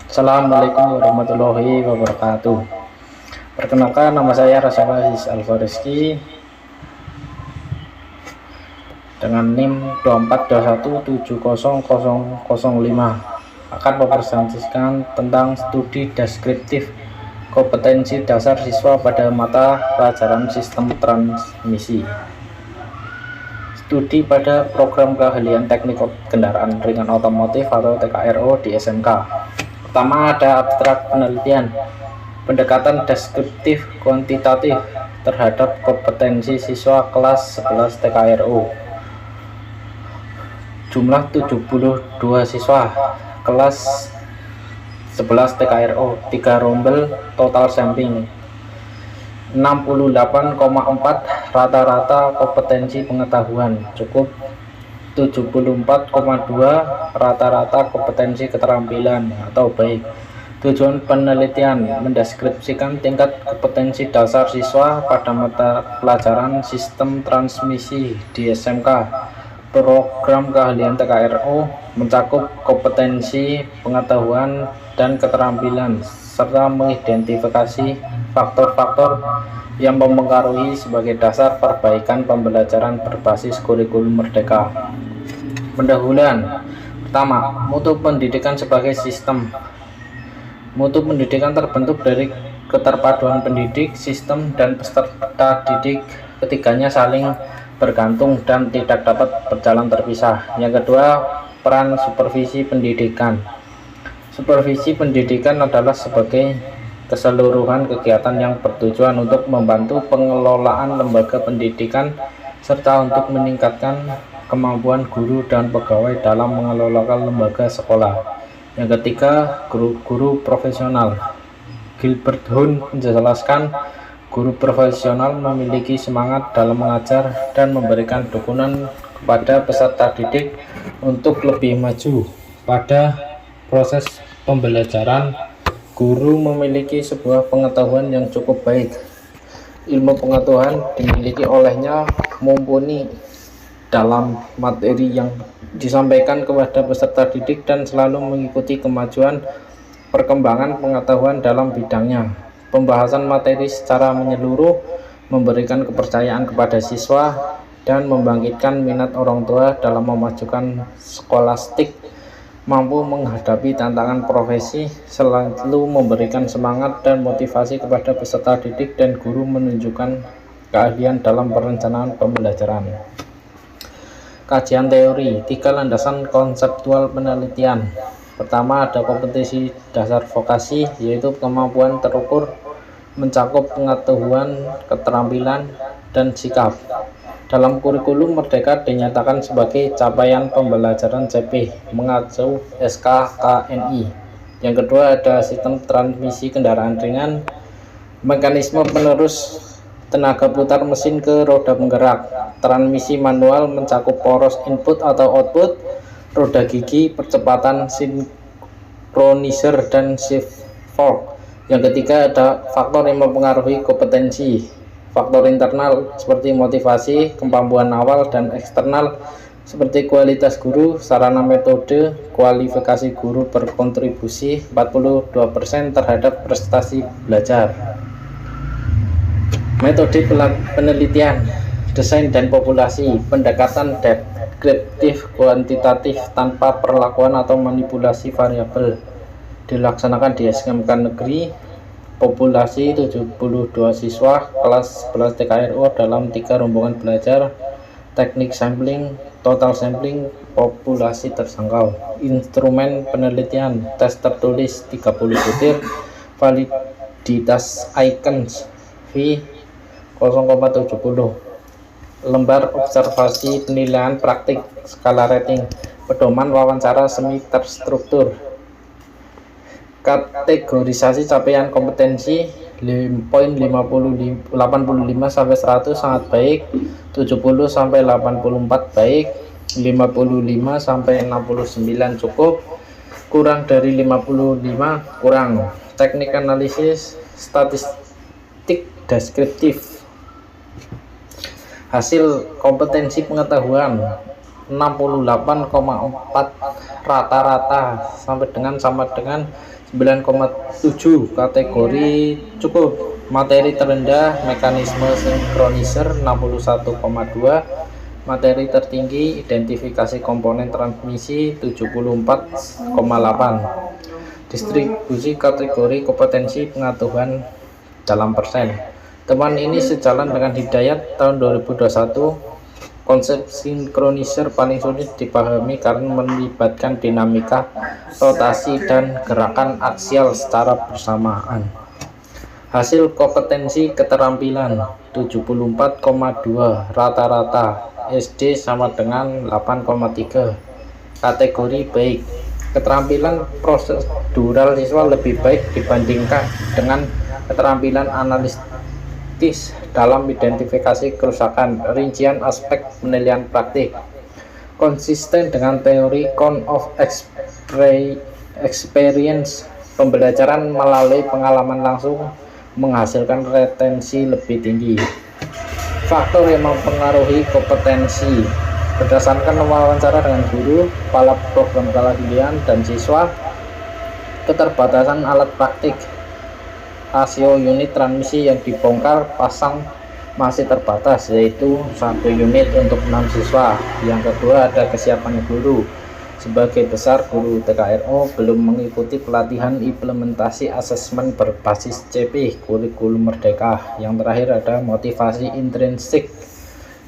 Assalamualaikum warahmatullahi wabarakatuh. Perkenalkan, nama saya Rasul Aziz Alfarizki dengan NIM 2421700005 akan mempresentasikan tentang studi deskriptif kompetensi dasar siswa pada mata pelajaran sistem transmisi. Studi pada program keahlian teknik kendaraan ringan otomotif atau TKRO di SMK. Pertama, ada abstrak penelitian, pendekatan deskriptif kuantitatif terhadap kompetensi siswa kelas 11 TKRO. Jumlah 72 siswa kelas 11 TKRO, 3 rombel, total sampling 68,4 rata-rata kompetensi pengetahuan cukup, 74,2 rata-rata kompetensi keterampilan atau baik. Tujuan penelitian mendeskripsikan tingkat kompetensi dasar siswa pada mata pelajaran sistem transmisi di SMK. Program keahlian TKRO mencakup kompetensi pengetahuan dan keterampilan serta mengidentifikasi faktor-faktor yang mempengaruhi sebagai dasar perbaikan pembelajaran berbasis kurikulum merdeka. Pendahuluan. Pertama, mutu pendidikan sebagai sistem. Mutu pendidikan terbentuk dari keterpaduan pendidik, sistem, dan peserta didik. Ketiganya saling bergantung dan tidak dapat berjalan terpisah. Yang kedua, peran supervisi pendidikan. Supervisi pendidikan adalah sebagai keseluruhan kegiatan yang bertujuan untuk membantu pengelolaan lembaga pendidikan serta untuk meningkatkan kemampuan guru dan pegawai dalam mengelola lembaga sekolah. Yang ketiga, guru-guru profesional. Gilbert Hunt menjelaskan, guru profesional memiliki semangat dalam mengajar dan memberikan dukungan kepada peserta didik untuk lebih maju pada proses pembelajaran. Guru memiliki sebuah pengetahuan yang cukup baik. Ilmu pengetahuan dimiliki olehnya mumpuni dalam materi yang disampaikan kepada peserta didik dan selalu mengikuti kemajuan perkembangan pengetahuan dalam bidangnya. Pembahasan materi secara menyeluruh memberikan kepercayaan kepada siswa dan membangkitkan minat orang tua dalam memajukan skolastik, mampu menghadapi tantangan profesi, selalu memberikan semangat dan motivasi kepada peserta didik dan guru menunjukkan keahlian dalam perencanaan pembelajaran. Kajian teori, 3 landasan konseptual penelitian. Pertama, ada kompetensi dasar vokasi, yaitu kemampuan terukur mencakup pengetahuan, keterampilan, dan sikap. Dalam kurikulum merdeka dinyatakan sebagai capaian pembelajaran CP mengacu SKKNI. Yang kedua, ada sistem transmisi kendaraan ringan, mekanisme penerus tenaga putar mesin ke roda penggerak. Transmisi manual mencakup poros input atau output, roda gigi, percepatan synchronisor, dan shift fork. Yang ketiga, ada faktor yang mempengaruhi kompetensi. Faktor internal seperti motivasi, kemampuan awal, dan eksternal seperti kualitas guru, sarana metode, kualifikasi guru berkontribusi 42% terhadap prestasi belajar. Metode penelitian, desain dan populasi, pendekatan deskriptif kuantitatif tanpa perlakuan atau manipulasi variabel, dilaksanakan di SMK negeri. Populasi 72 siswa kelas 11 TKRO dalam 3 rombongan belajar, teknik sampling, total sampling, populasi terjangkau. Instrumen penelitian, tes tertulis 30 butir, validitas icons V 0,70, lembar observasi penilaian praktik, skala rating, pedoman wawancara semi terstruktur. Kategorisasi capaian kompetensi, poin 85 sampai 100 sangat baik, 70 sampai 84 baik, 55 sampai 69 cukup, kurang dari 55 kurang. Teknik analisis statistik deskriptif. Hasil kompetensi pengetahuan 68,4 rata-rata sama dengan 9,7. Kategori cukup. Materi terendah mekanisme sinkronizer 61,2. Materi tertinggi identifikasi komponen transmisi 74,8. Distribusi kategori kompetensi pengetahuan dalam persen. Teman ini sejalan dengan Hidayat tahun 2021. Konsep sinkronizer paling sulit dipahami karena melibatkan dinamika, rotasi, dan gerakan aksial secara bersamaan. Hasil kompetensi keterampilan 74,2. Rata-rata SD sama dengan 8,3. Kategori baik. Keterampilan prosedural siswa lebih baik dibandingkan dengan keterampilan analitis dalam identifikasi kerusakan. Rincian aspek penilaian praktik konsisten dengan teori count of experience. Pembelajaran melalui pengalaman langsung menghasilkan retensi lebih tinggi. Faktor yang mempengaruhi kompetensi berdasarkan wawancara dengan guru, kepala program keahlian, dan siswa. Keterbatasan alat praktik. Rasio unit transmisi yang dibongkar pasang masih terbatas, yaitu 1 unit untuk 6 siswa. Yang kedua, ada kesiapan guru. Sebagai besar, guru TKRO belum mengikuti pelatihan implementasi asesmen berbasis CP kurikulum Merdeka. Yang terakhir, ada motivasi intrinsik.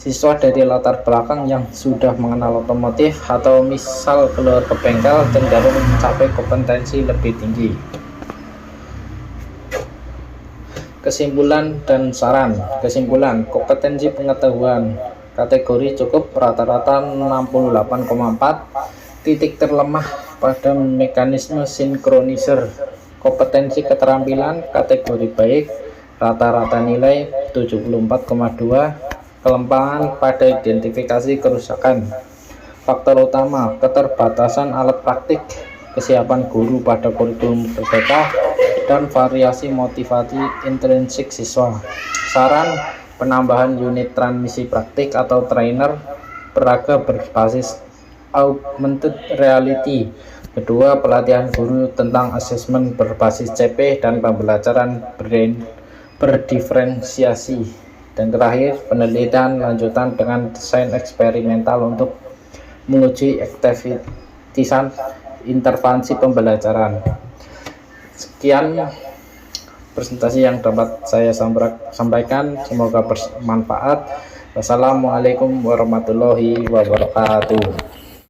Siswa dari latar belakang yang sudah mengenal otomotif atau misal keluar ke bengkel cenderung mencapai kompetensi lebih tinggi. Kesimpulan dan saran. Kesimpulan, kompetensi pengetahuan kategori cukup rata-rata 68,4. Titik terlemah pada mekanisme sinkronizer. Kompetensi keterampilan kategori baik, rata-rata nilai 74,2. Kelemahan pada identifikasi kerusakan. Faktor utama, keterbatasan alat praktik, kesiapan guru pada kurikulum berbeda, dan variasi motivasi intrinsik siswa. Saran, penambahan unit transmisi praktik atau trainer peraga berbasis augmented reality. Kedua, pelatihan guru tentang asesmen berbasis CP dan pembelajaran berdiferensiasi. Dan terakhir, penelitian lanjutan dengan desain eksperimental untuk menguji efektivitas intervensi pembelajaran. Sekian presentasi yang dapat saya sampaikan, semoga bermanfaat. Wassalamualaikum warahmatullahi wabarakatuh.